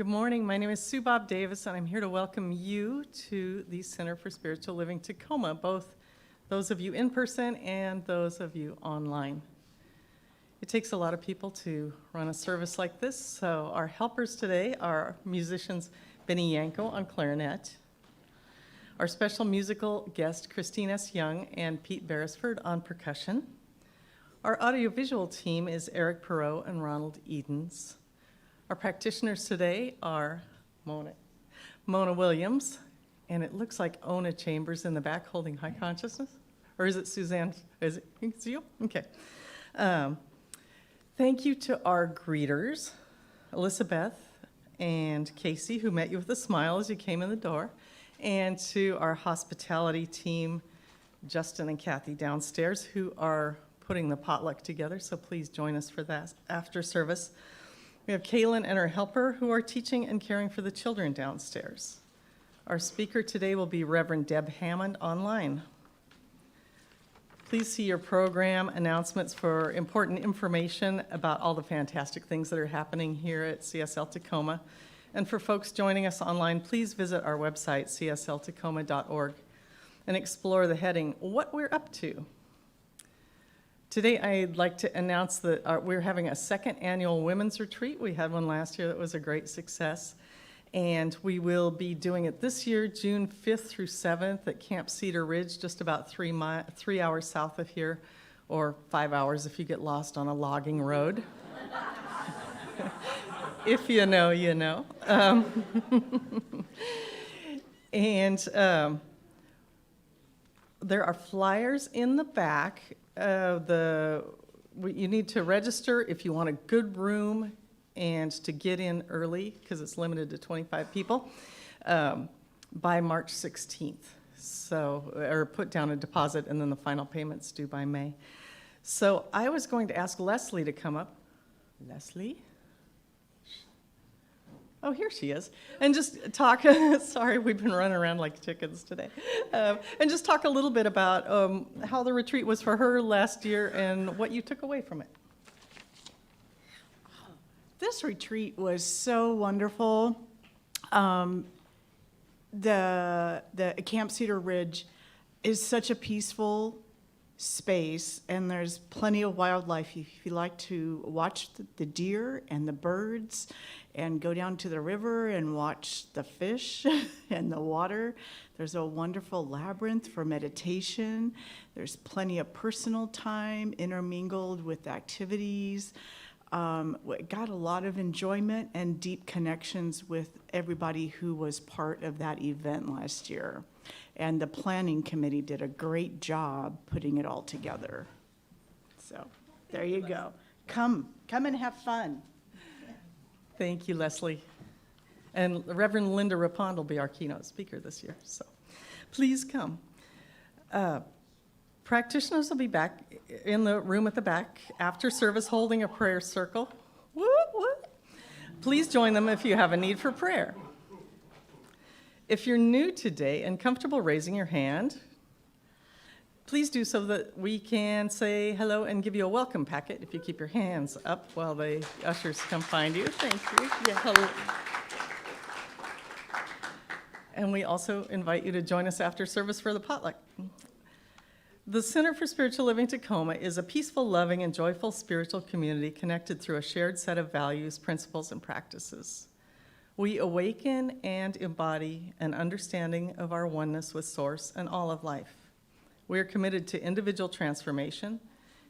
Good morning. My name is Suebob Davis, and I'm here to welcome you to the Center for Spiritual Living Tacoma, both those of you in person and those of you online. It takes a lot of people to run a service like this, so our helpers today are musicians Yangco on clarinet, our special musical guest ChristineEss Young and Pete Beresford on percussion. Our audiovisual team is Erik, Perrohe, and Ronald Edens. Our practitioners today are Mona Williams, and it looks like Ona Chambers in the back holding high consciousness. Or is it Suzanne? Is it you? Okay. Thank you to our greeters, Elizabeth and Casey, who met you with a smile as you came in the door, and to our hospitality team, Justin and Kathy downstairs, who are putting the potluck together, so please join us for that after service. We have Kaylin and her helper who are teaching and caring for the children downstairs. Our speaker today will be Rev Deb Hammond online. Please see your program announcements for important information about all the fantastic things that are happening here at CSL Tacoma. And for folks joining us online, please visit our website, csltacoma.org, and explore the heading, What We're Up To. Today, I'd like to announce that we're having a second annual women's retreat. We had one last year that was a great success. And we will be doing it this year, June 5th through 7th at Camp Cedar Ridge, just about 3 hours south of here, or 5 hours if you get lost on a logging road. If you know, you know. There are flyers in the back. You need to register if you want a good room and to get in early, because it's limited to 25 people, by March 16th. Or put down a deposit, and then the final payment's due by May. So I was going to ask Leslie to come up. Leslie? Oh, here she is. And just talk, sorry, we've been running around like chickens today. And just talk a little bit about how the retreat was for her last year and what you took away from it. This retreat was so wonderful. The Camp Cedar Ridge is such a peaceful space, and there's plenty of wildlife if you like to watch the deer and the birds and go down to the river and watch the fish and the water. There's a wonderful labyrinth for meditation. There's plenty of personal time intermingled with activities. Got a lot of enjoyment and deep connections with everybody who was part of that event last year. And the planning committee did a great job putting it all together. So there you go. Come and have fun. Thank you, Leslie. And Reverend Linda Rapond will be our keynote speaker this year, so please come. Practitioners will be back in the room at the back after service holding a prayer circle. Whoop, whoop. Please join them if you have a need for prayer. If you're new today and comfortable raising your hand, please do so that we can say hello and give you a welcome packet if you keep your hands up while the ushers come find you. Thank you. Yeah, hello. And we also invite you to join us after service for the potluck. The Center for Spiritual Living Tacoma is a peaceful, loving, and joyful spiritual community connected through a shared set of values, principles, and practices. We awaken and embody an understanding of our oneness with Source and all of life. We are committed to individual transformation,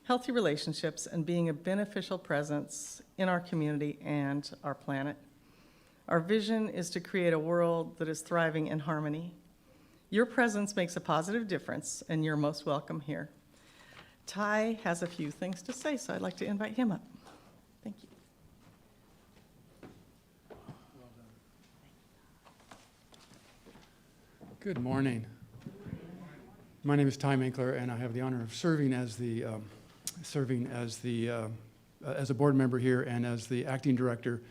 healthy relationships, and being a beneficial presence in our community and our planet. Our vision is to create a world that is thriving in harmony. Your presence makes a positive difference, and you're most welcome here. Ty has a few things to say, so I'd like to invite him up. Thank you. Good morning. My name is Ty Minckler, and I have the honor of serving as a board member here and as the acting director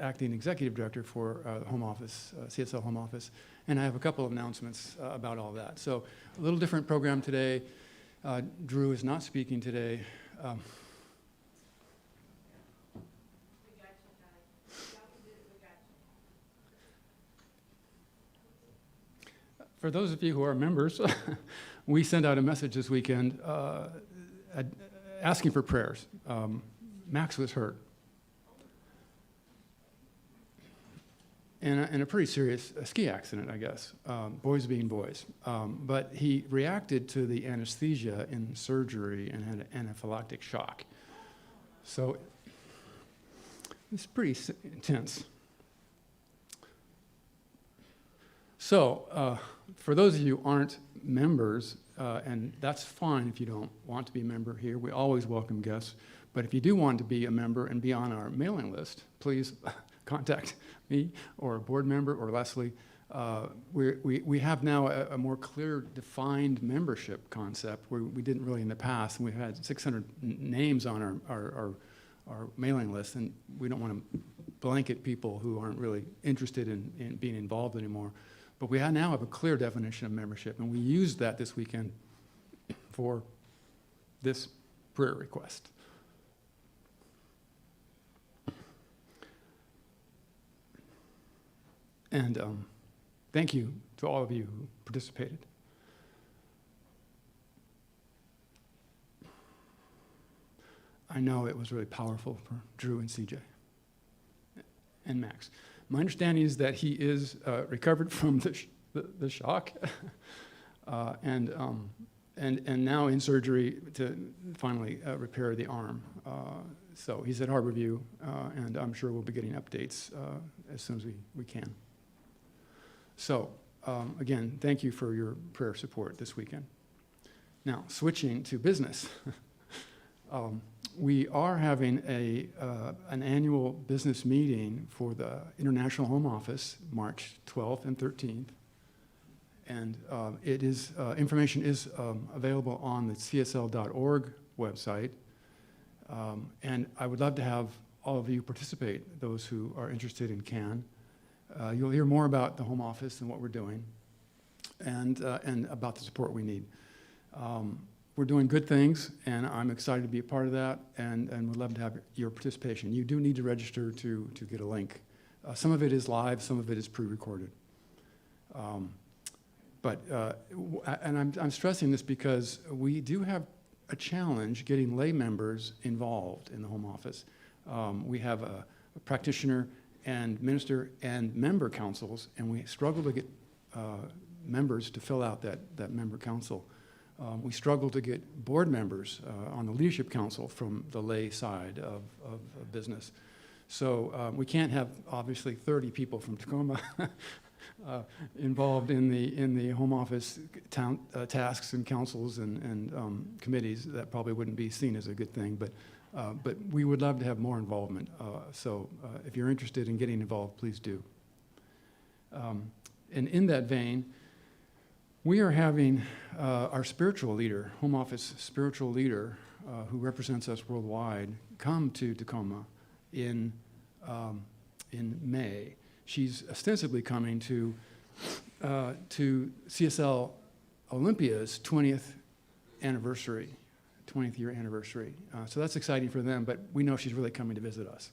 acting executive director for the home office, CSL home office. And I have a couple of announcements about all that. So a little different program today. Drew is not speaking today. For those of you who are members, we sent out a message this weekend asking for prayers. Max was hurt. In a pretty serious ski accident, I guess, boys being boys. But he reacted to the anesthesia in surgery and had an anaphylactic shock. So it's pretty intense. So for those of you who aren't members, and that's fine if you don't want to be a member here, we always welcome guests. But if you do want to be a member and be on our mailing list, please contact me or a board member or Leslie. We have now a more clear defined membership concept where we didn't really in the past. And we've had 600 names on our mailing list, and we don't want to blanket people who aren't really interested in being involved anymore. But we now have a clear definition of membership, and we used that this weekend for this prayer request. And thank you to all of you who participated. I know it was really powerful for Drew and CJ and Max. My understanding is that he is recovered from the shock and now in surgery to finally repair the arm. So he's at Harborview, and I'm sure we'll be getting updates as soon as we can. So, again, thank you for your prayer support this weekend. Now, switching to business. We are having an annual business meeting for the International Home Office, March 12th and 13th. And information is available on the csl.org website. And I would love to have all of you participate, those who are interested and can. You'll hear more about the Home Office and what we're doing and about the support we need. We're doing good things, and I'm excited to be a part of that, and would love to have your participation. You do need to register to get a link. Some of it is live, some of it is pre-recorded. And I'm stressing this because we do have a challenge getting lay members involved in the Home Office. We have a practitioner and minister and member councils, and we struggle to get members to fill out that member council. We struggle to get board members on the leadership council from the lay side of business. So we can't have, obviously, 30 people from Tacoma involved in the Home Office tasks and councils and committees. That probably wouldn't be seen as a good thing, but we would love to have more involvement. So if you're interested in getting involved, please do. And in that vein, we are having our spiritual leader, Home Office spiritual leader, who represents us worldwide, come to Tacoma in May. She's ostensibly coming to CSL Olympia's 20th year anniversary. So that's exciting for them, but we know she's really coming to visit us.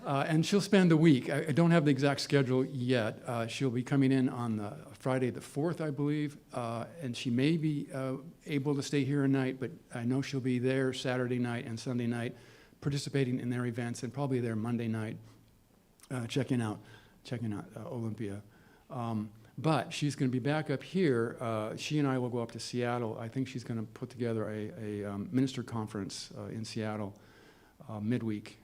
And she'll spend a week. I don't have the exact schedule yet. She'll be coming in on the Friday the 4th, I believe, and she may be able to stay here a night, but I know she'll be there Saturday night and Sunday night, participating in their events, and probably there Monday night, checking out Olympia. But she's going to be back up here. She and I will go up to Seattle. I think she's going to put together a minister conference in Seattle midweek.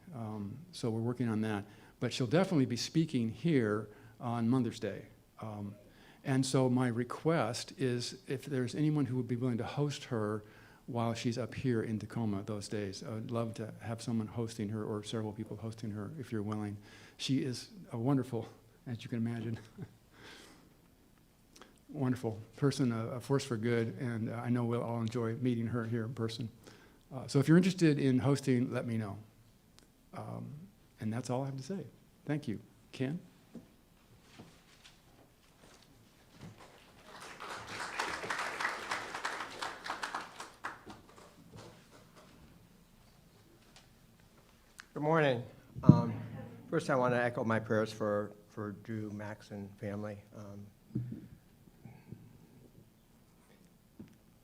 So we're working on that. But she'll definitely be speaking here on Mother's Day. And so my request is if there's anyone who would be willing to host her while she's up here in Tacoma those days, I would love to have someone hosting her or several people hosting her if you're willing. She is a wonderful, as you can imagine, wonderful person, a force for good, and I know we'll all enjoy meeting her here in person. So if you're interested in hosting, let me know. And that's all I have to say. Thank you. Ken? Good morning. First, I want to echo my prayers for for Drew, Max, and family.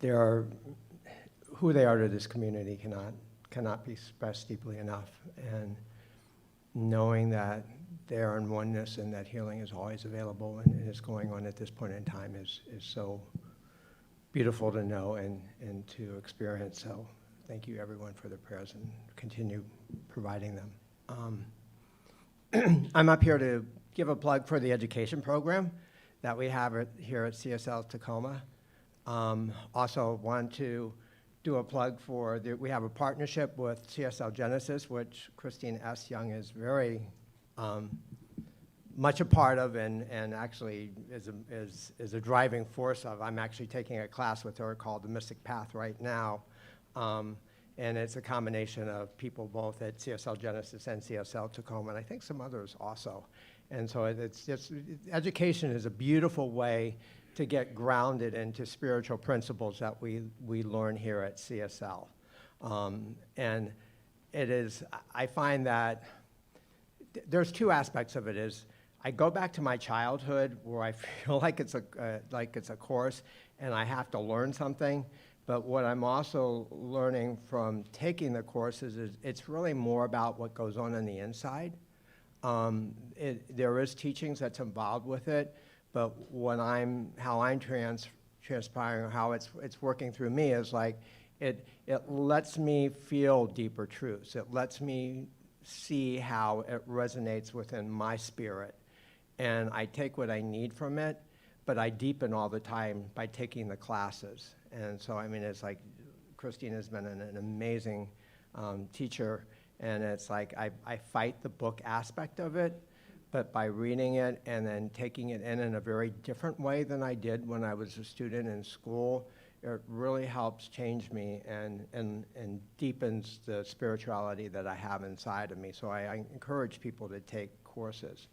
Who they are to this community cannot be expressed deeply enough. And knowing that they are in oneness and that healing is always available and is going on at this point in time is so beautiful to know and to experience. So thank you everyone for the prayers and continue providing them. I'm up here to give a plug for the education program that we have here at CSL Tacoma. Also want to do a plug for, we have a partnership with CSL Genesis, which ChristineEss Young is very much a part of and actually is a driving force of. I'm actually taking a class with her called The Mystic Path right now. And it's a combination of people both at CSL Genesis and CSL Tacoma, and I think some others also. And so it's just, education is a beautiful way to get grounded into spiritual principles that we learn here at CSL. And it is, I find that there's two aspects of it. Is I go back to my childhood where I feel like it's a course and I have to learn something. But what I'm also learning from taking the courses is it's really more about what goes on the inside. There is teachings that's involved with it, but how I'm transpiring, or how it's working through me is like it lets me feel deeper truths. It lets me see how it resonates within my spirit, and I take what I need from it, but I deepen all the time by taking the classes. And so, I mean, it's like Christine has been an amazing teacher, and it's like I fight the book aspect of it, but by reading it and then taking it in a very different way than I did when I was a student in school, it really helps change me and deepens the spirituality that I have inside of me. So I encourage people to take courses.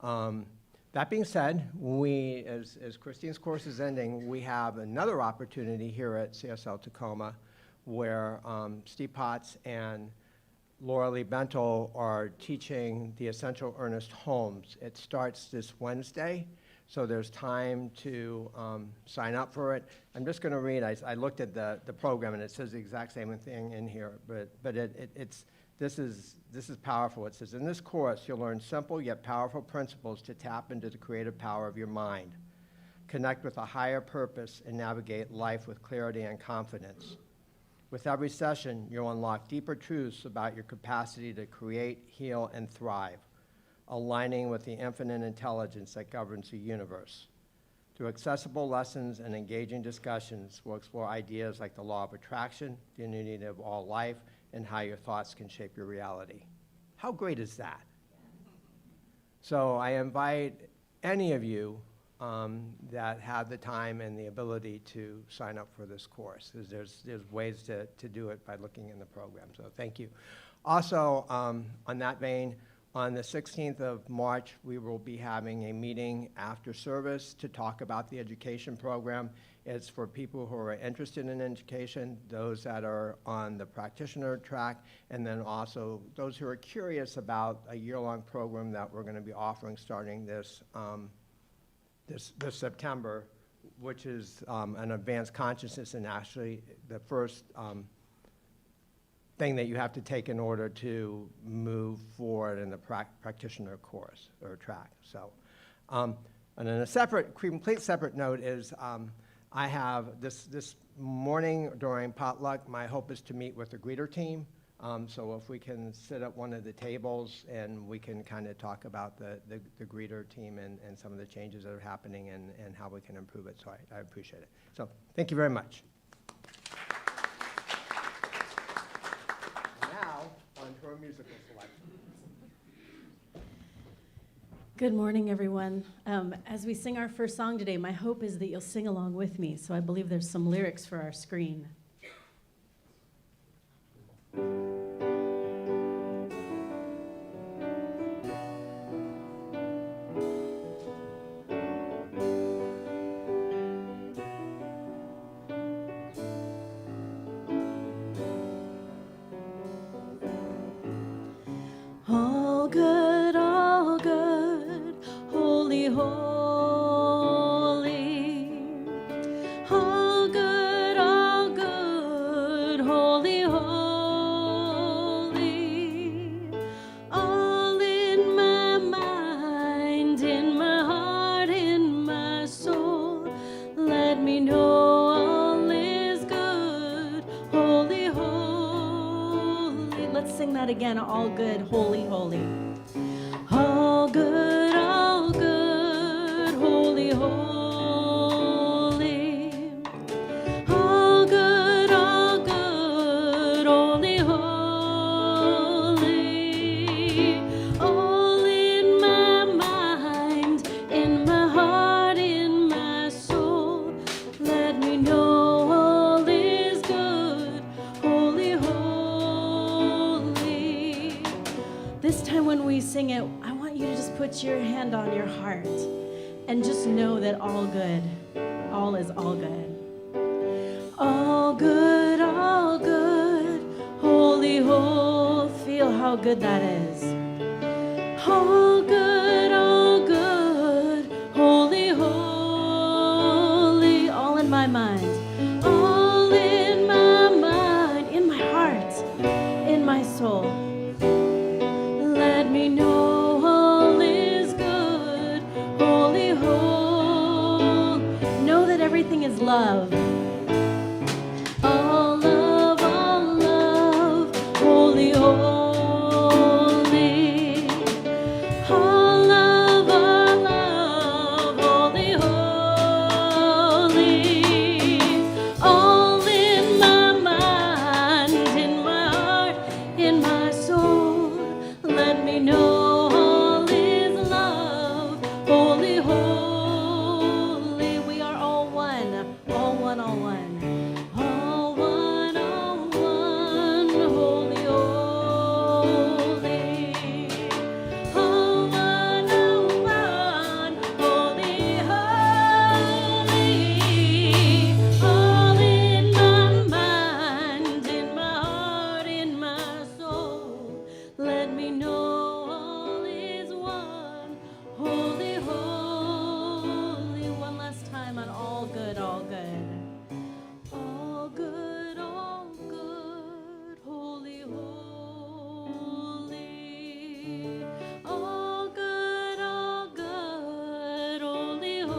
That being said, as Christine's course is ending, we have another opportunity here at CSL Tacoma where Steve Potts and Laura Lee Bentel are teaching the Essential Earnest Homes. It starts this Wednesday, so there's time to sign up for it. I'm just going to read. I looked at the program, and it says the exact same thing in here, but this is powerful. It says, in this course, you'll learn simple yet powerful principles to tap into the creative power of your mind, connect with a higher purpose, and navigate life with clarity and confidence. With every session, you'll unlock deeper truths about your capacity to create, heal, and thrive, aligning with the infinite intelligence that governs the universe. Through accessible lessons and engaging discussions, we'll explore ideas like the law of attraction, the unity of all life, and how your thoughts can shape your reality. How great is that? So I invite any of you that have the time and the ability to sign up for this course. There's ways to do it by looking in the program, so thank you. Also, on that vein, on the 16th of March, we will be having a meeting after service to talk about the education program. It's for people who are interested in education, those that are on the practitioner track, and then also those who are curious about a year-long program that we're going to be offering starting this September, which is an advanced consciousness, and actually the first thing that you have to take in order to move forward in the practitioner course or track. So, and then a complete separate note is I have this morning during potluck, my hope is to meet with the greeter team. So if we can sit at one of the tables and we can kind of talk about the greeter team and some of the changes that are happening and how we can improve it. So I appreciate it. So thank you very much. Now, on to our musical selection. Good morning, everyone. As we sing our first song today, my hope is that you'll sing along with me. So I believe there's some lyrics for our screen. All good, that again. All good, holy, holy. All good, holy, holy. All good, holy, holy. All in my mind, in my heart, in my soul. Let me know all is good, holy, holy. This time when we sing it, I want you to just put your hand on your heart and just know that all good, all is all good. All good, holy, holy. Feel how good that is. All good, holy, holy. All in my mind. All in my mind, in my heart, in my soul. Let me know all is good, holy, holy. Know that everything is love. All love, holy, holy. All love, holy, holy. All in my mind, in my heart, in my soul. Let me know all is love, holy, holy. We are all one, all one, all one. All one, holy, holy. All one, holy, holy. All in my mind, in my heart, in my soul. Let me know all is one, holy, holy. One last time on all good, all good. All good, holy, holy. All good, holy, holy.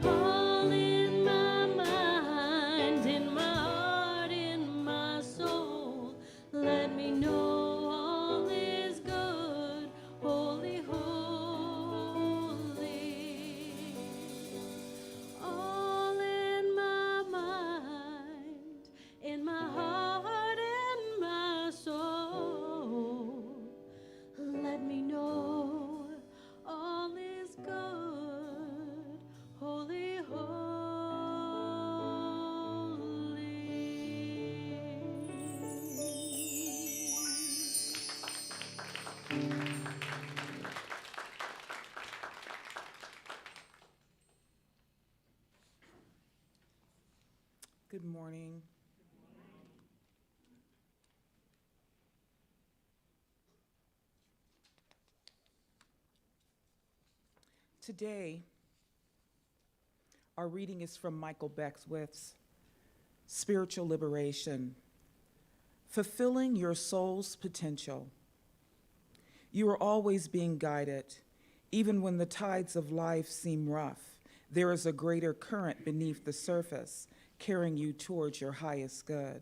All in my mind, in my heart, in my soul. Let me know all is good, holy, holy. All in my mind, in my heart, in my soul. Let me know all is good, holy, holy. Good morning. Today, our reading is from Michael Beckwith's Spiritual Liberation, Fulfilling Your Soul's Potential. You are always being guided. Even when the tides of life seem rough, there is a greater current beneath the surface, carrying you towards your highest good.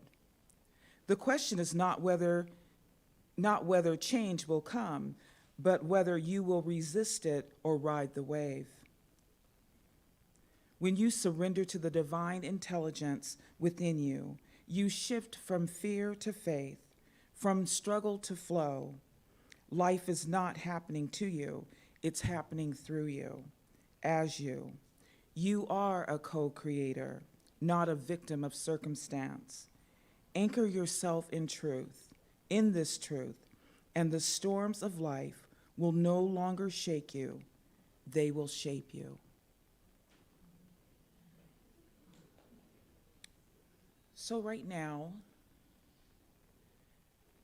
The question is not whether change will come, but whether you will resist it or ride the wave. When you surrender to the divine intelligence within you, you shift from fear to faith, from struggle to flow. Life is not happening to you, it's happening through you, as you. You are a co-creator, not a victim of circumstance. Anchor yourself in truth, in this truth, and the storms of life will no longer shake you, they will shape you. So right now,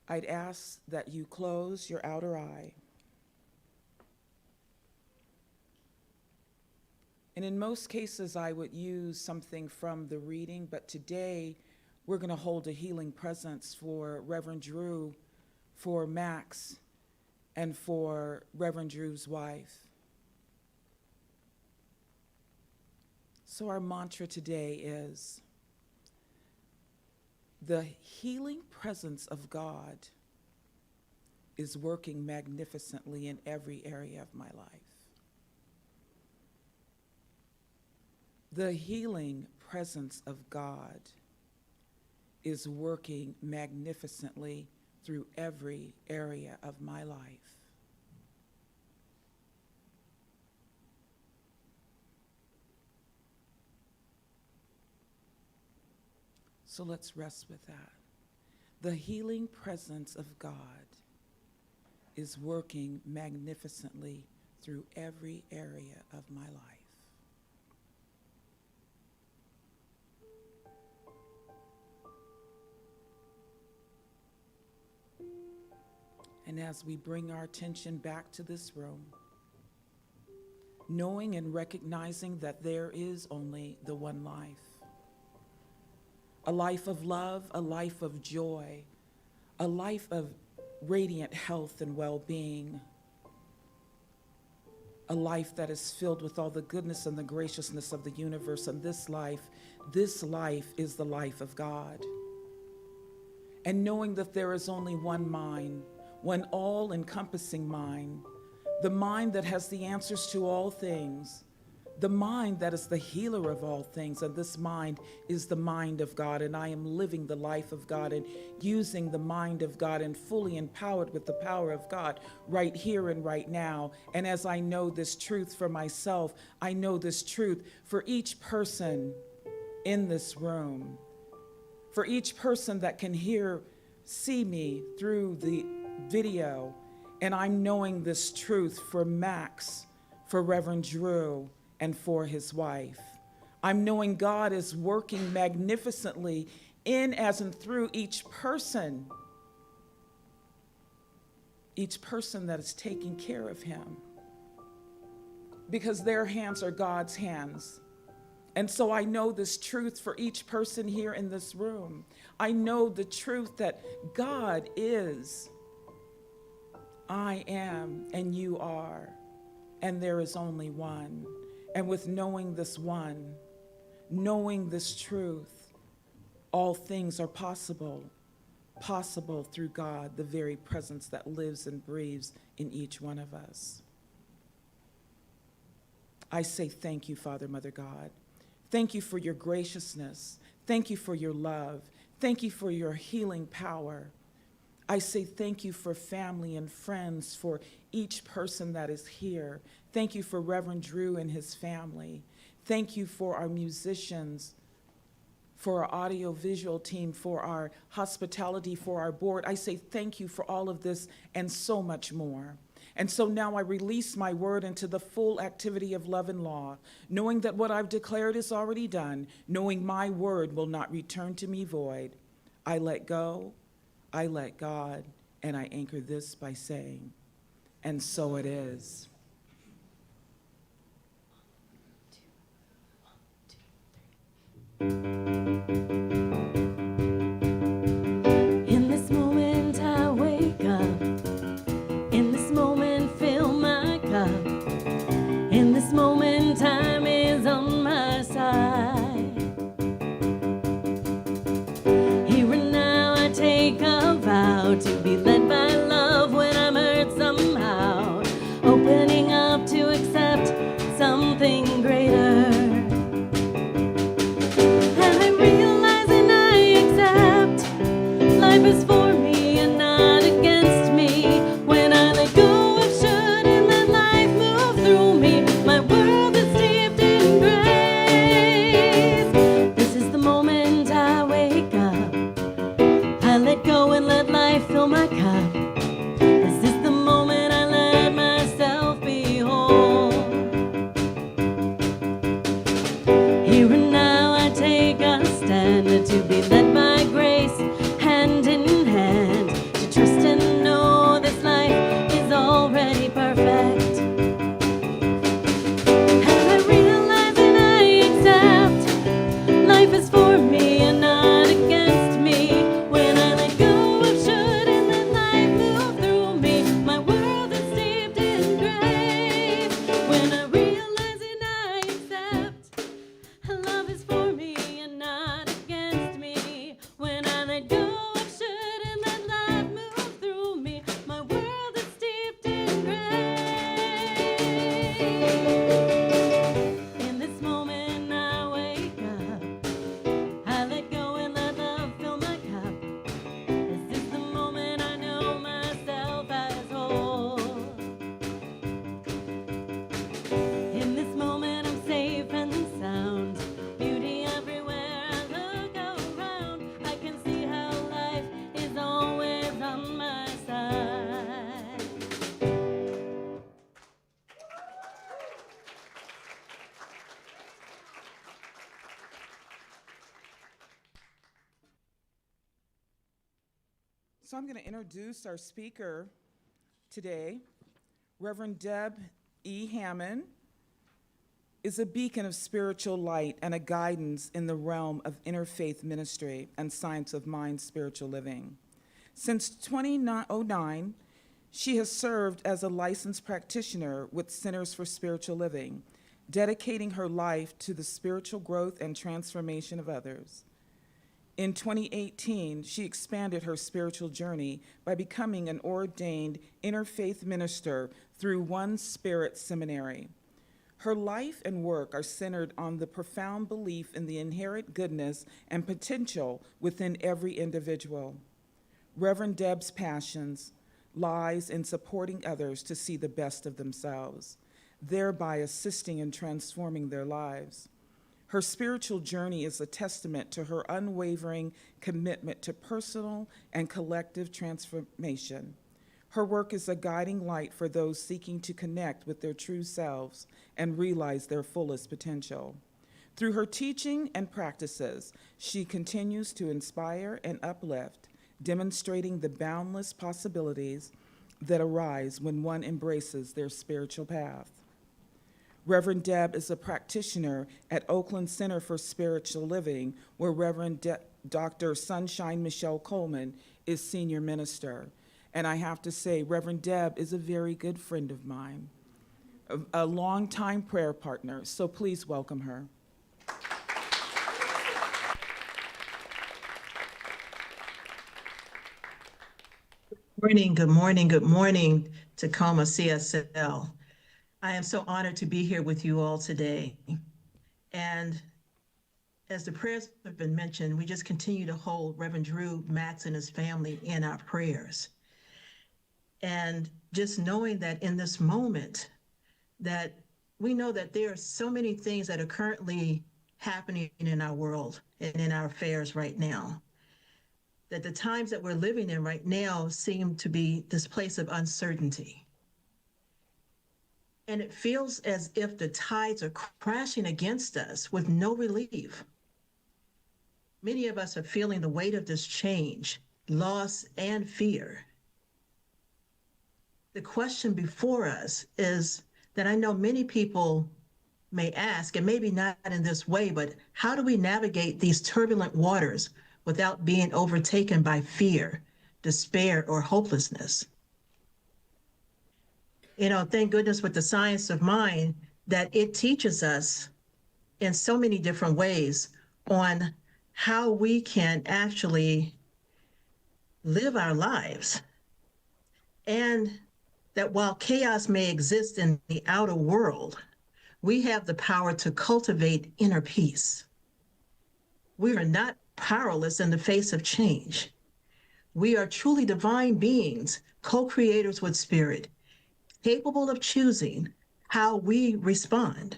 I'd ask that you close your outer eye. And in most cases, I would use something from the reading, but today we're going to hold a healing presence for Reverend Drew, for Max, and for Reverend Drew's wife. So our mantra today is, The healing presence of God is working magnificently in every area of my life. The healing presence of God is working magnificently through every area of my life. So let's rest with that. The healing presence of God is working magnificently through every area of my life. And as we bring our attention back to this room, knowing and recognizing that there is only the one life, a life of love, a life of joy, a life of radiant health and well-being, a life that is filled with all the goodness and the graciousness of the universe. And this life is the life of God. And knowing that there is only one mind, one all-encompassing mind, the mind that has the answers to all things, the mind that is the healer of all things, and this mind is the mind of God, and I am living the life of God and using the mind of God and fully empowered with the power of God right here and right now. And as I know this truth for myself, I know this truth for each person in this room, for each person that can see me through the video, and I'm knowing this truth for Max, for Reverend Drew, and for his wife. I'm knowing God is working magnificently in, as and through each person that is taking care of him, because their hands are God's hands. And so I know this truth for each person here in this room. I know the truth that God is, I am, and you are, and there is only one. And with knowing this one, knowing this truth, all things are possible through God, the very presence that lives and breathes in each one of us. I say thank you, Father, Mother God. Thank you for your graciousness. Thank you for your love. Thank you for your healing power. I say thank you for family and friends, for each person that is here. Thank you for Reverend Drew and his family. Thank you for our musicians, for our audiovisual team, for our hospitality, for our board. I say thank you for all of this and so much more. And so now I release my word into the full activity of love and law, knowing that what I've declared is already done, knowing my word will not return to me void. I let go, I let God, and I anchor this by saying, and so it is. In this moment I wake up. In this moment fill my cup. In this moment time is on my side. Here and now I take a vow to be led by love when I'm hurt somehow. Opening up to accept something greater. Life is for me and not against me. When I let go of should and let life move through me, my world is steeped in So I'm going to introduce our speaker today. Reverend Deb E. Hammond is a beacon of spiritual light and a guidance in the realm of interfaith ministry and science of mind spiritual living. Since 2009, she has served as a licensed practitioner with Centers for Spiritual Living, dedicating her life to the spiritual growth and transformation of others. In 2018, she expanded her spiritual journey by becoming an ordained interfaith minister through One Spirit Seminary. Her life and work are centered on the profound belief in the inherent goodness and potential within every individual. Reverend Deb's passions lies in supporting others to see the best of themselves, thereby assisting in transforming their lives. Her spiritual journey is a testament to her unwavering commitment to personal and collective transformation. Her work is a guiding light for those seeking to connect with their true selves and realize their fullest potential. Through her teaching and practices, she continues to inspire and uplift, demonstrating the boundless possibilities that arise when one embraces their spiritual path. Reverend Deb is a practitioner at Oakland Center for Spiritual Living, where Reverend Dr. Sunshine Michelle Coleman is senior minister. And I have to say, Reverend Deb is a very good friend of mine, a longtime prayer partner, so please welcome her. Good morning, good morning, Tacoma CSL. I am so honored to be here with you all today. And as the prayers have been mentioned, we just continue to hold Reverend Drew Matz and his family in our prayers. And just knowing that in this moment, that we know that there are so many things that are currently happening in our world and in our affairs right now, that the times that we're living in right now seem to be this place of uncertainty. And it feels as if the tides are crashing against us with no relief. Many of us are feeling the weight of this change, loss, and fear. The question before us is that I know many people may ask, and maybe not in this way, but how do we navigate these turbulent waters without being overtaken by fear, despair, or hopelessness? You know, thank goodness with the science of mind that it teaches us in so many different ways on how we can actually live our lives. And that while chaos may exist in the outer world, we have the power to cultivate inner peace. We are not powerless in the face of change. We are truly divine beings, co-creators with spirit, capable of choosing how we respond.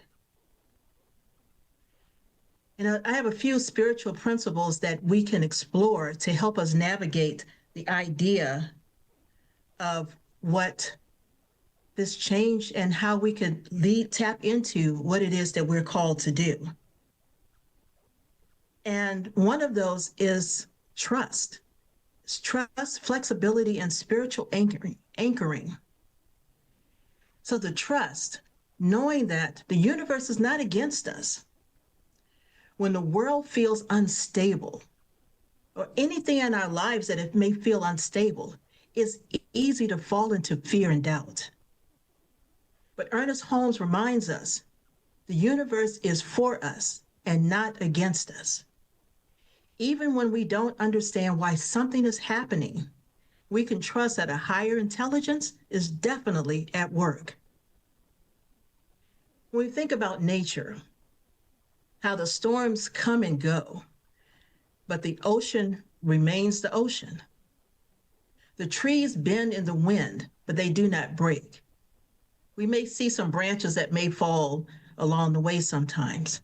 And I have a few spiritual principles that we can explore to help us navigate the idea of what this change and how we could tap into what it is that we're called to do. And one of those is trust. It's trust, flexibility, and spiritual anchoring. So the trust, knowing that the universe is not against us. When the world feels unstable, or anything in our lives that it may feel unstable, it's easy to fall into fear and doubt. But Ernest Holmes reminds us, the universe is for us and not against us. Even when we don't understand why something is happening, we can trust that a higher intelligence is definitely at work. When we think about nature, how the storms come and go, but the ocean remains the ocean. The trees bend in the wind, but they do not break. We may see some branches that may fall along the way sometimes.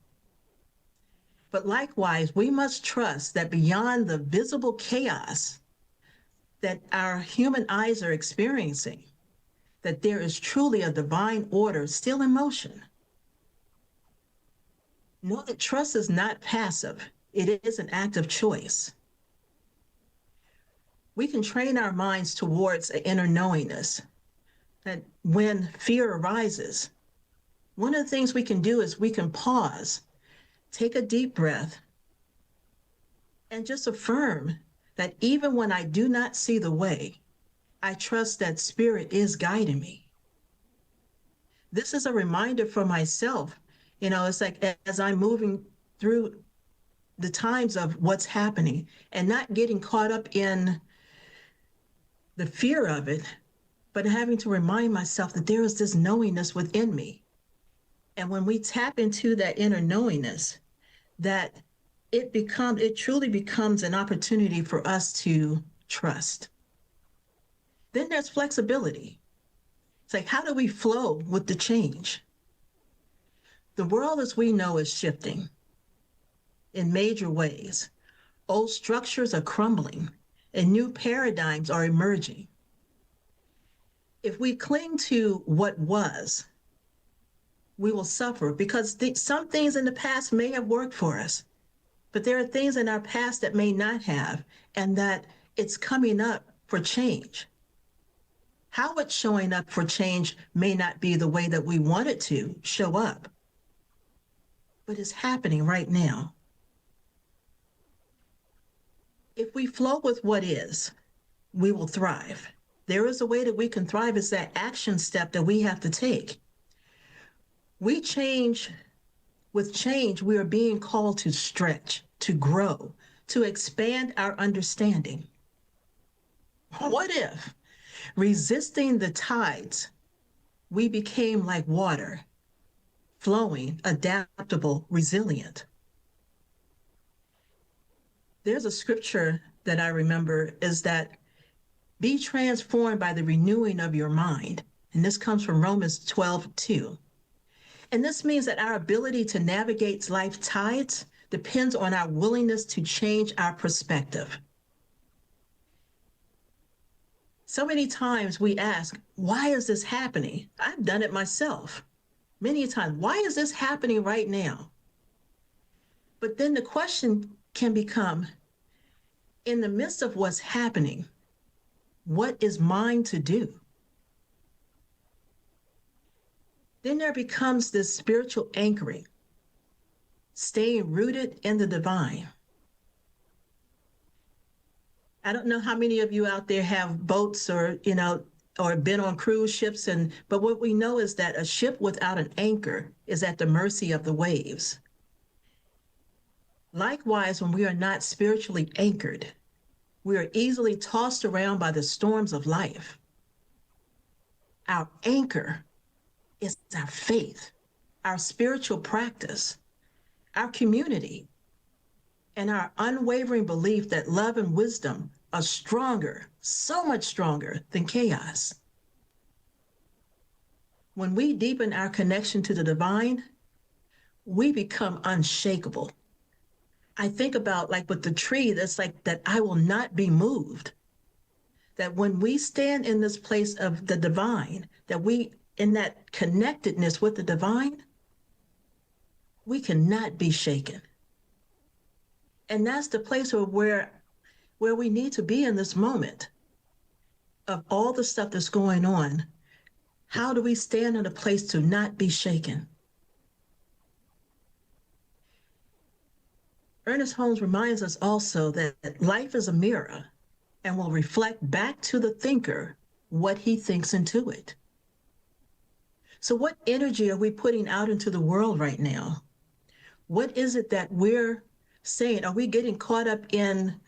But likewise, we must trust that beyond the visible chaos that our human eyes are experiencing, that there is truly a divine order still in motion. Know that trust is not passive. It is an act of choice. we can train our minds towards an inner knowingness that when fear arises, one of the things we can do is we can pause, take a deep breath, and just affirm that even when I do not see the way, I trust that Spirit is guiding me. This is a reminder for myself. You know, it's like as I'm moving through the times of what's happening and not getting caught up in the fear of it, but having to remind myself that there is this knowingness within me. And when we tap into that inner knowingness, that it truly becomes an opportunity for us to trust. Then there's flexibility. It's like, how do we flow with the change? The world as we know is shifting in major ways. Old structures are crumbling and new paradigms are emerging. If we cling to what was, we will suffer because some things in the past may have worked for us, but there are things in our past that may not have, and that it's coming up for change. How it's showing up for change may not be the way that we want it to show up, but it's happening right now. If we flow with what is, we will thrive. There is a way that we can thrive. It's that action step that we have to take. With change, we are being called to stretch, to grow, to expand our understanding. What if, resisting the tides, we became like water, flowing, adaptable, resilient? There's a scripture that I remember is that be transformed by the renewing of your mind. And this comes from Romans 12:2. And this means that our ability to navigate life's tides depends on our willingness to change our perspective. So many times we ask, why is this happening? I've done it myself many times. Why is this happening right now? But then the question can become, in the midst of what's happening, what is mine to do? Then there becomes this spiritual anchoring, staying rooted in the divine. I don't know how many of you out there have boats or been on cruise ships, but what we know is that a ship without an anchor is at the mercy of the waves. Likewise, when we are not spiritually anchored, we are easily tossed around by the storms of life. Our anchor is our faith, our spiritual practice, our community, and our unwavering belief that love and wisdom are stronger, so much stronger than chaos. When we deepen our connection to the divine, we become unshakable. I think about like with the tree, that's like that I will not be moved. That when we stand in this place of the divine, that we, in that connectedness with the divine, we cannot be shaken. And that's the place where we need to be in this moment of all the stuff that's going on. How do we stand in a place to not be shaken? Ernest Holmes reminds us also that life is a mirror and will reflect back to the thinker what he thinks into it. So what energy are we putting out into the world right now? What is it that we're saying? Are we getting caught up in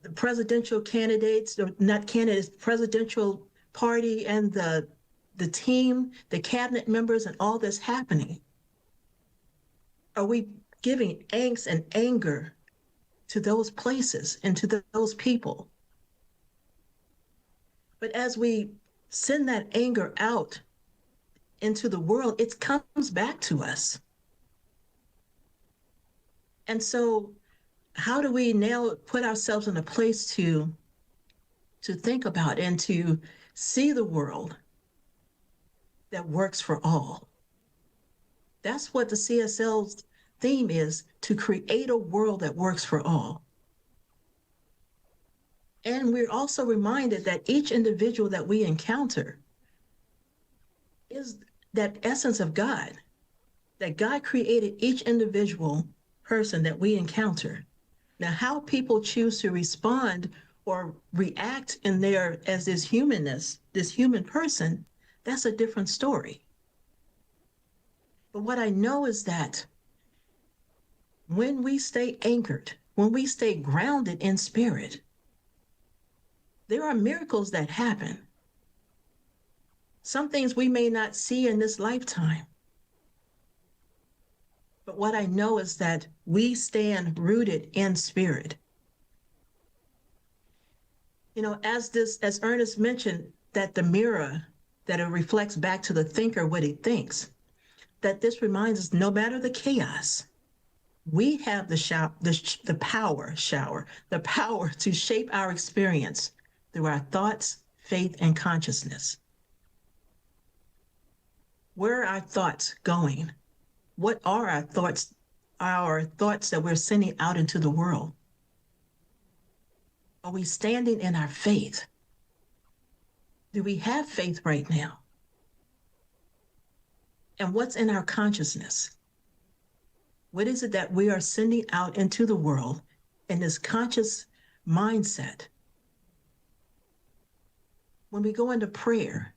the presidential candidates, or not candidates, presidential party and the team, the cabinet members and all that's happening? Are we giving angst and anger to those places and to those people? But as we send that anger out into the world, it comes back to us. And so how do we now put ourselves in a place to think about and to see the world that works for all? That's what the CSL's theme is, to create a world that works for all. And we're also reminded that each individual that we encounter is that essence of God, that God created each individual person that we encounter. Now, how people choose to respond or react in their, as this humanness, this human person, that's a different story. But what I know is that when we stay anchored, when we stay grounded in spirit, there are miracles that happen. Some things we may not see in this lifetime. But what I know is that we stand rooted in spirit. You know, as Ernest mentioned, that the mirror, that it reflects back to the thinker what he thinks, that this reminds us, no matter the chaos, we have the power to shape our experience through our thoughts, faith, and consciousness. Where are our thoughts going? What are our thoughts that we're sending out into the world? Are we standing in our faith? Do we have faith right now? And what's in our consciousness? What is it that we are sending out into the world in this conscious mindset? When we go into prayer,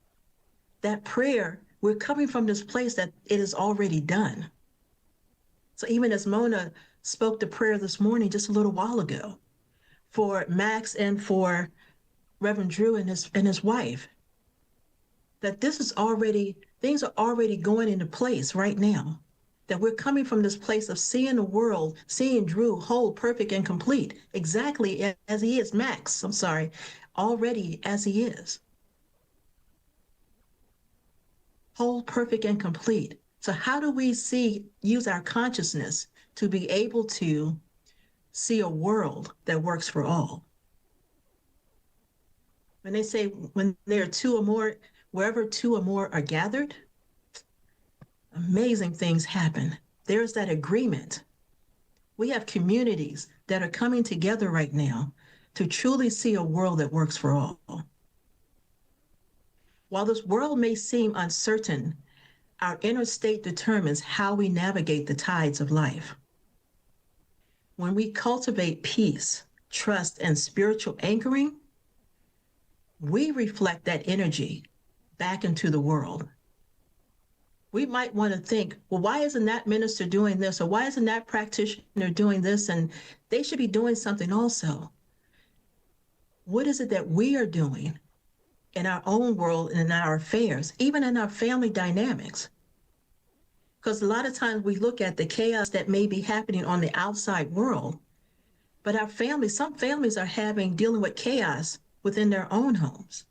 that prayer, we're coming from this place that it is already done. So even as Mona spoke the prayer this morning, just a little while ago, for Max and for Reverend Drew and his wife, that things are already going into place right now, that we're coming from this place of seeing the world, seeing Drew whole, perfect, and complete, exactly as he is, already as he is. Whole, perfect, and complete. So how do we use our consciousness to be able to see a world that works for all? When they say, when there are two or more, wherever two or more are gathered, amazing things happen. There's that agreement. We have communities that are coming together right now to truly see a world that works for all. While this world may seem uncertain, our inner state determines how we navigate the tides of life. When we cultivate peace, trust, and spiritual anchoring, we reflect that energy back into the world. We might want to think, well, why isn't that minister doing this? Or why isn't that practitioner doing this? And they should be doing something also. What is it that we are doing in our own world and in our affairs, even in our family dynamics? Because a lot of times we look at the chaos that may be happening on the outside world, but some families are dealing with chaos within their own homes.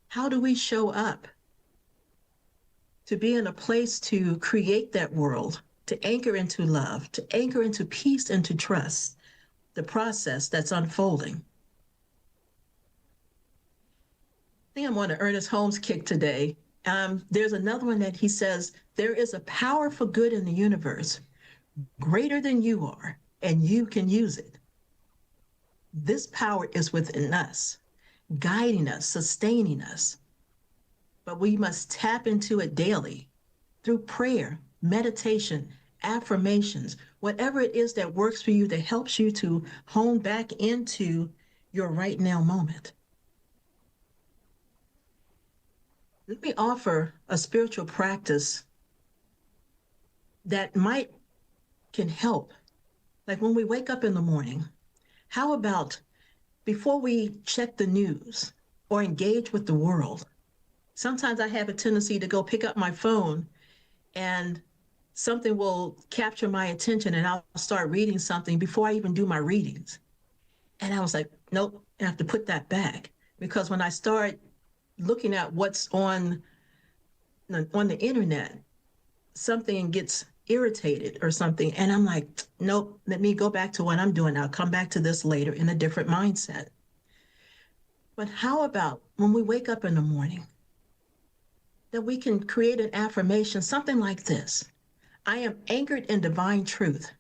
How do we show up to be in a place to create that world, to anchor into love, to anchor into peace and to trust the process that's unfolding? I think I'm on an Ernest Holmes kick today. There's another one that he says, there is a power for good in the universe greater than you are, and you can use it. This power is within us, guiding us, sustaining us. But we must tap into it daily through prayer, meditation, affirmations, whatever it is that works for you that helps you to hone back into your right now moment. Let me offer a spiritual practice that can help. Like when we wake up in the morning, how about before we check the news or engage with the world? Sometimes I have a tendency to go pick up my phone and something will capture my attention and I'll start reading something before I even do my readings. And I was like, nope, I have to put that back, because when I start looking at what's on the internet, something gets irritated or something, and I'm like, nope, let me go back to what I'm doing. I'll come back to this later in a different mindset. But how about when we wake up in the morning, that we can create an affirmation, something like this: I am anchored in divine truth.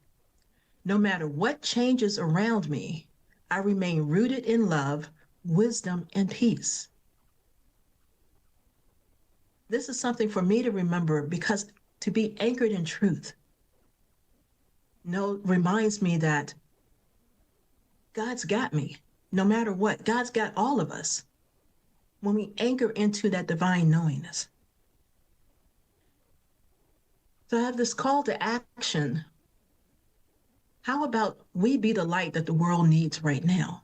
No matter what changes around me, I remain rooted in love, wisdom, and peace. This is something for me to remember because to be anchored in truth reminds me that God's got me. No matter what, God's got all of us when we anchor into that divine knowingness. So I have this call to action. How about we be the light that the world needs right now?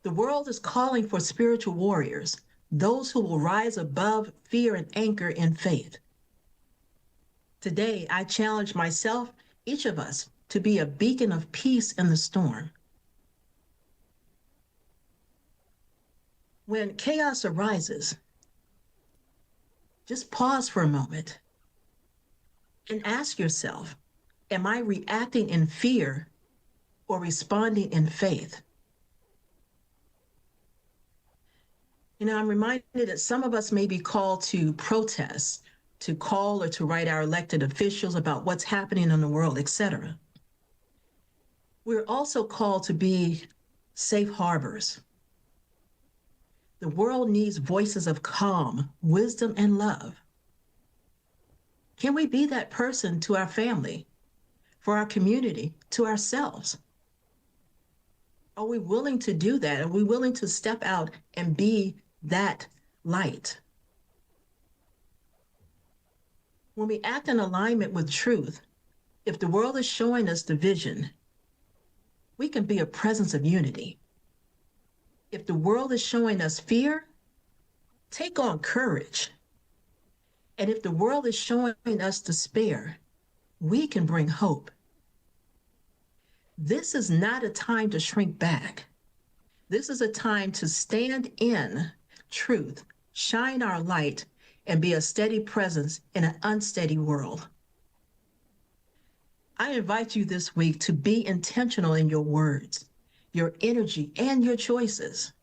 The world is calling for spiritual warriors, those who will rise above fear and anchor in faith. Today, I challenge myself, each of us, to be a beacon of peace in the storm. When chaos arises, just pause for a moment and ask yourself, am I reacting in fear or responding in faith? You know, I'm reminded that some of us may be called to protest, to call or to write our elected officials about what's happening in the world, etc. We're also called to be safe harbors. The world needs voices of calm, wisdom, and love. Can we be that person to our family, for our community, to ourselves? Are we willing to do that? Are we willing to step out and be that light? When we act in alignment with truth, if the world is showing us division, we can be a presence of unity. If the world is showing us fear, take on courage. And if the world is showing us despair, we can bring hope. This is not a time to shrink back. This is a time to stand in truth, shine our light, and be a steady presence in an unsteady world. I invite you this week to be intentional in your words, your energy, and your choices.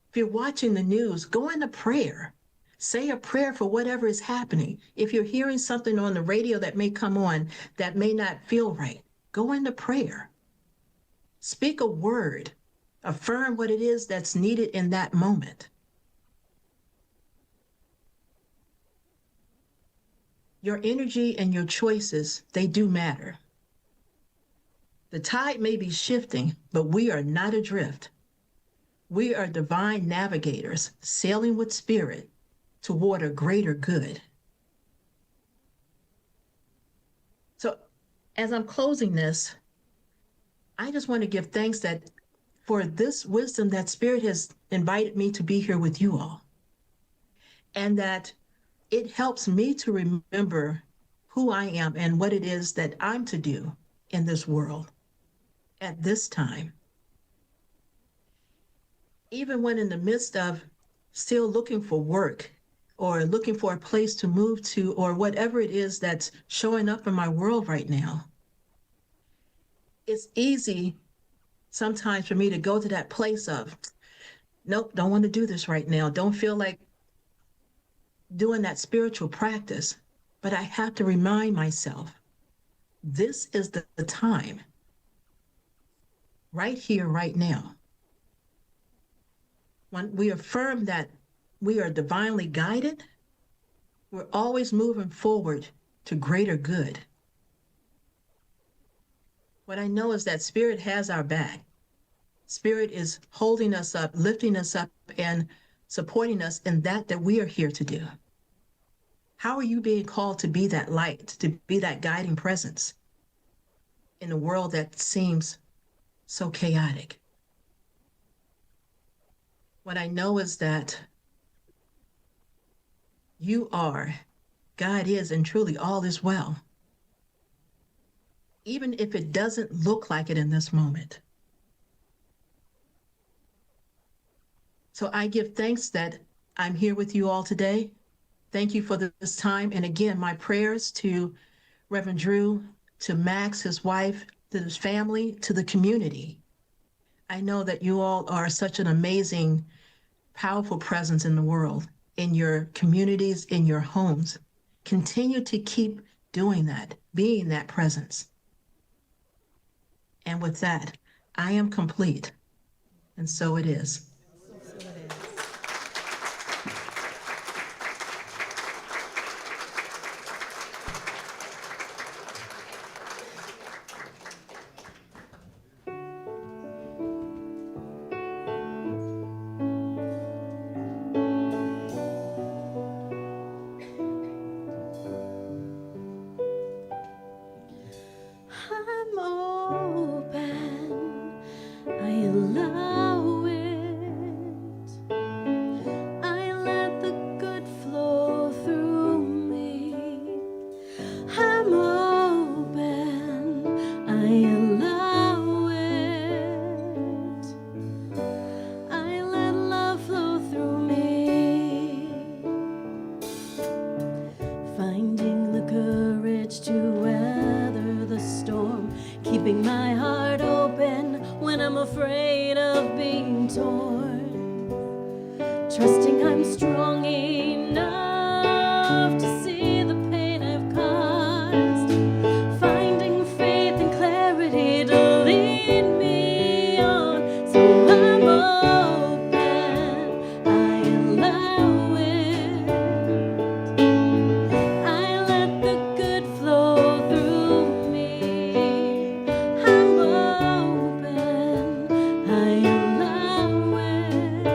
If you're watching the news, go into prayer. Say a prayer for whatever is happening. If you're hearing something on the radio that may come on that may not feel right, go into prayer. Speak a word. Affirm what it is that's needed in that moment. Your energy and your choices, they do matter. The tide may be shifting, but we are not adrift. We are divine navigators sailing with spirit toward a greater good. So as I'm closing this, I just want to give thanks for this wisdom that Spirit has invited me to be here with you all. And that it helps me to remember who I am and what it is that I'm to do in this world at this time. Even when in the midst of still looking for work or looking for a place to move to or whatever it is that's showing up in my world right now, it's easy sometimes for me to go to that place of, nope, don't want to do this right now. Don't feel like doing that spiritual practice. But I have to remind myself, this is the time, right here, right now. When we affirm that we are divinely guided, we're always moving forward to greater good. What I know is that Spirit has our back. Spirit is holding us up, lifting us up, and supporting us in that we are here to do. How are you being called to be that light, to be that guiding presence in a world that seems so chaotic? What I know is that you are, God is, and truly all is well. Even if it doesn't look like it in this moment. So I give thanks that I'm here with you all today. Thank you for this time. And again, my prayers to Reverend Drew, to Max, his wife, to his family, to the community. I know that you all are such an amazing, powerful presence in the world, in your communities, in your homes. Continue to keep doing that, being that presence. And with that, I am complete. And so it is. I'm open, I allow it. I let the good flow through me. I'm open, I allow it. I let love flow through me. Finding the courage to weather the storm, keeping my heart open when I'm afraid of being torn. Trusting I'm strong enough to see the pain I've caused. Finding faith and clarity to lead me on. So I'm open, I allow it. I let the good flow through me. I'm open, I allow it.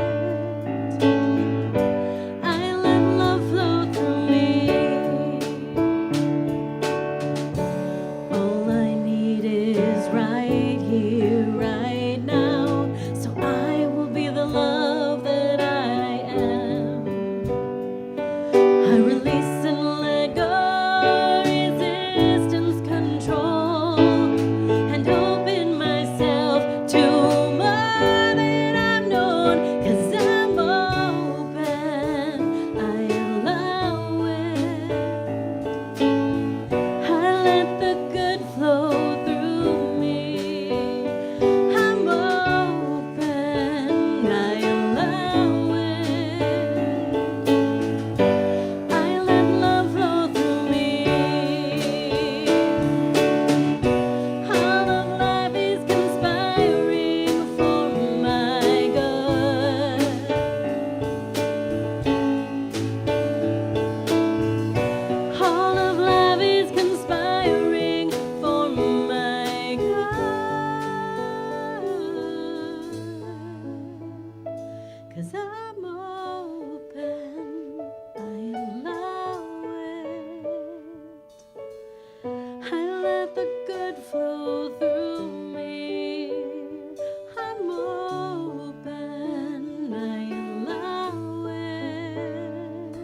I let love flow through me. All I need is right here, right now. So I will be the love that I am. I release and let go resistance, control, and open myself to more than I've known. 'Cause I'm open, I allow it. I let the good flow through me. I'm open, I allow it. I let love flow through me. All of life is conspiring for my good. All of life is conspiring for my good. 'Cause I'm open, I allow it. I let the good flow through me. I'm open, I allow it.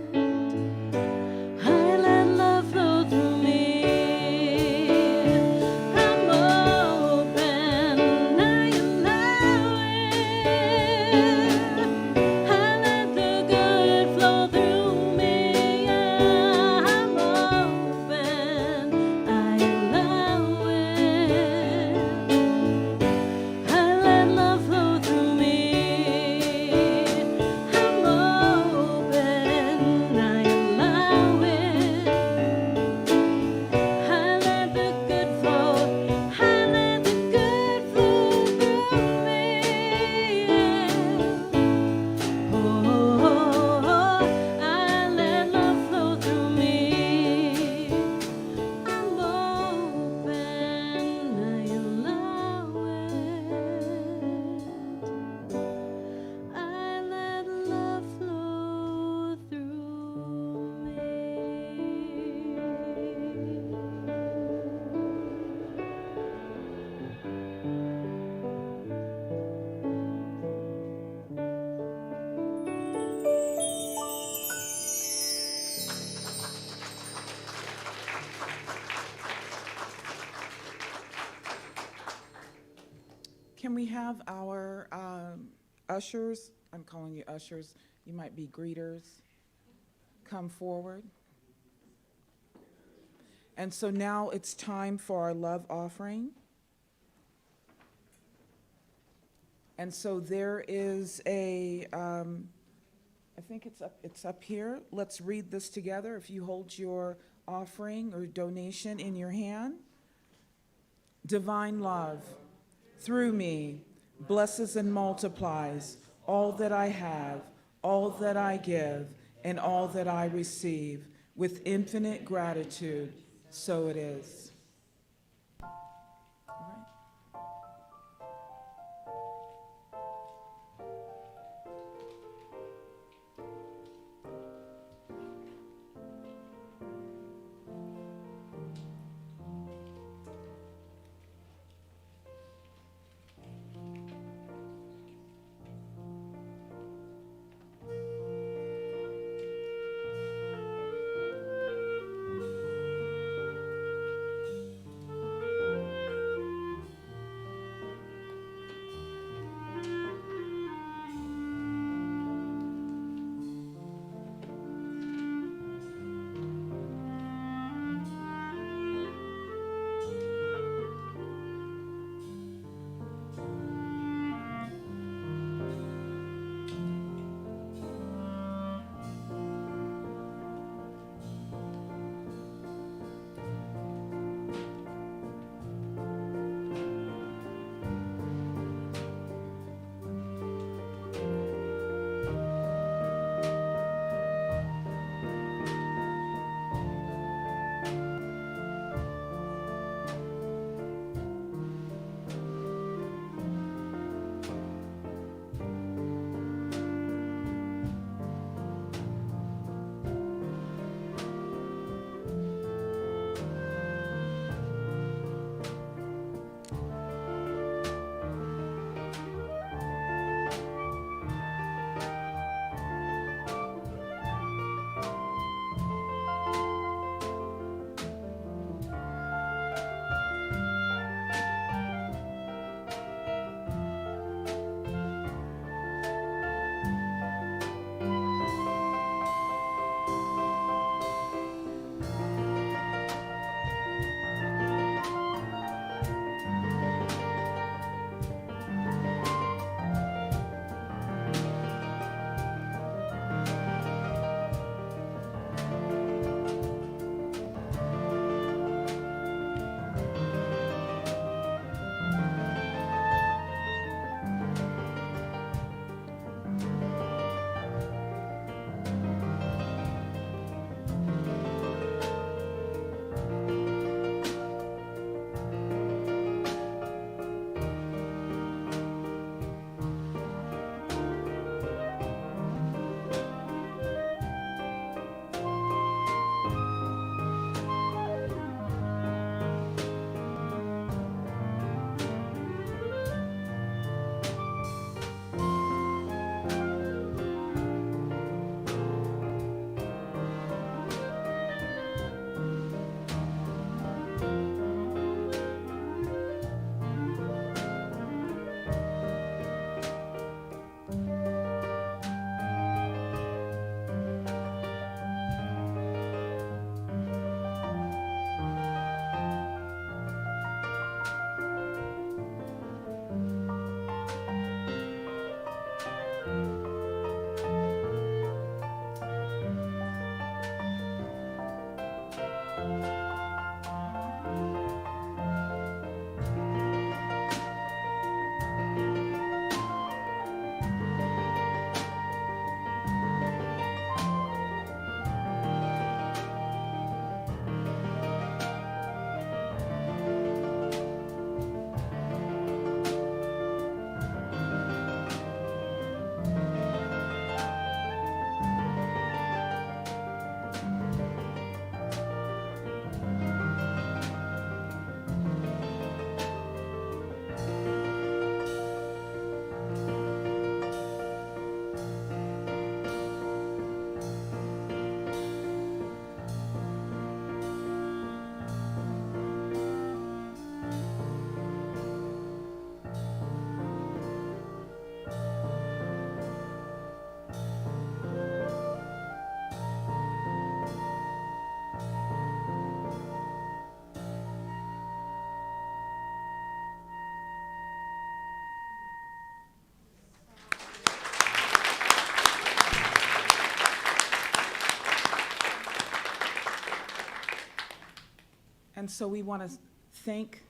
I let love flow through me. I'm open, I allow it. I let the good flow through me. I'm open, I allow it. I let love flow through me. I'm open, I allow it. I let the good flow, I let the good flow through me. Oh, I let love flow through me. I'm open, I allow it. I let love flow through me. Can we have our ushers, I'm calling you ushers, you might be greeters, come forward? And so now it's time for our love offering. And so there is a, I think it's up here. Let's read this together. If you hold your offering or donation in your hand. Divine love, through me, blesses and multiplies all that I have, all that I give, and all that I receive, with infinite gratitude. So it is. And so we want to thank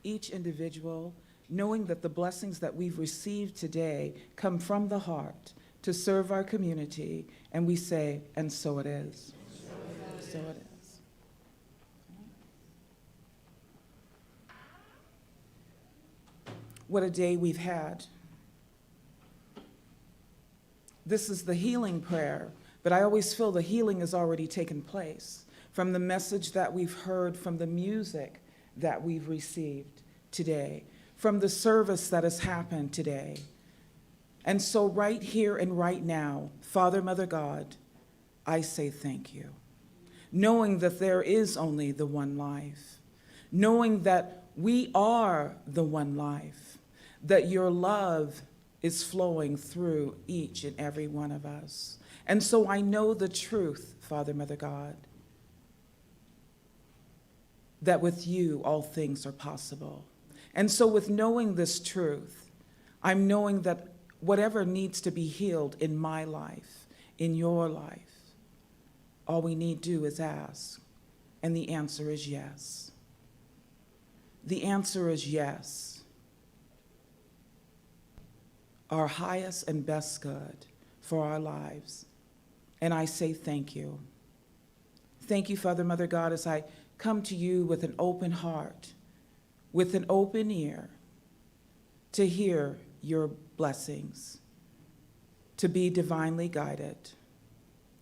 each individual knowing that the blessings that we've received today come from the heart to serve our community, and we say, and so it is. So it is. What a day we've had. This is the healing prayer, but I always feel the healing has already taken place from the message that we've heard, from the music that we've received today, from the service that has happened today. And so right here and right now, Father, Mother, God, I say thank you. Knowing that there is only the one life, knowing that we are the one life, that your love is flowing through each and every one of us. And so I know the truth, Father, Mother, God, that with you all things are possible. And so with knowing this truth, I'm knowing that whatever needs to be healed in my life, in your life, all we need do is ask, and the answer is yes. The answer is yes. Our highest and best good for our lives. And I say thank you. Thank you, Father, Mother, God, as I come to you with an open heart, with an open ear, to hear your blessings, to be divinely guided.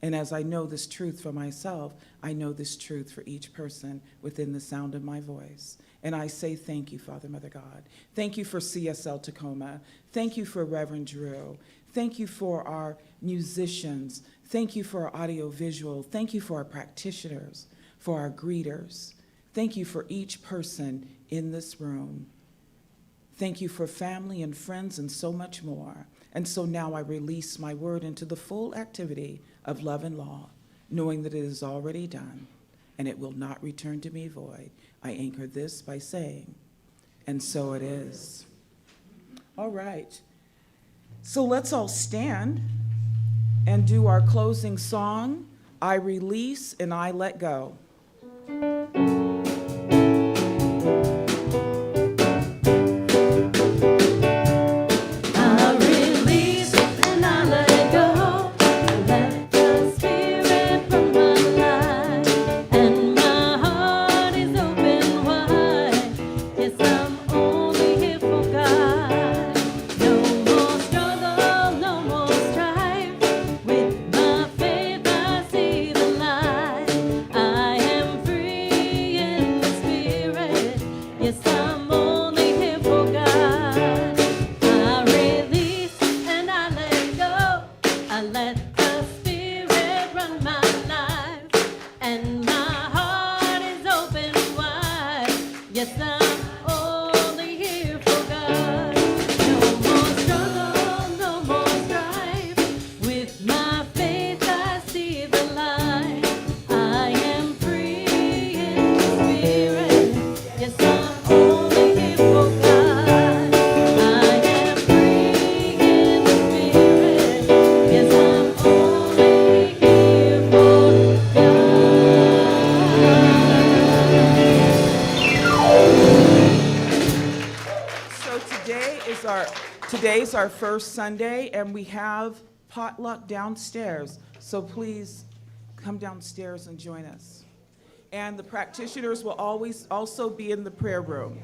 And as I know this truth for myself, I know this truth for each person within the sound of my voice. And I say thank you, Father, Mother, God. Thank you for CSL Tacoma. Thank you for Reverend Drew. Thank you for our musicians. Thank you for our audiovisual. Thank you for our practitioners, for our greeters. Thank you for each person in this room. Thank you for family and friends and so much more. And so now I release my word into the full activity of love and law, knowing that it is already done and it will not return to me void. I anchor this by saying, and so it is. All right. So let's all stand and do our closing song, I Release and I Let Go. Today's our first Sunday, and we have potluck downstairs. So please come downstairs and join us. And the practitioners will always also be in the prayer room.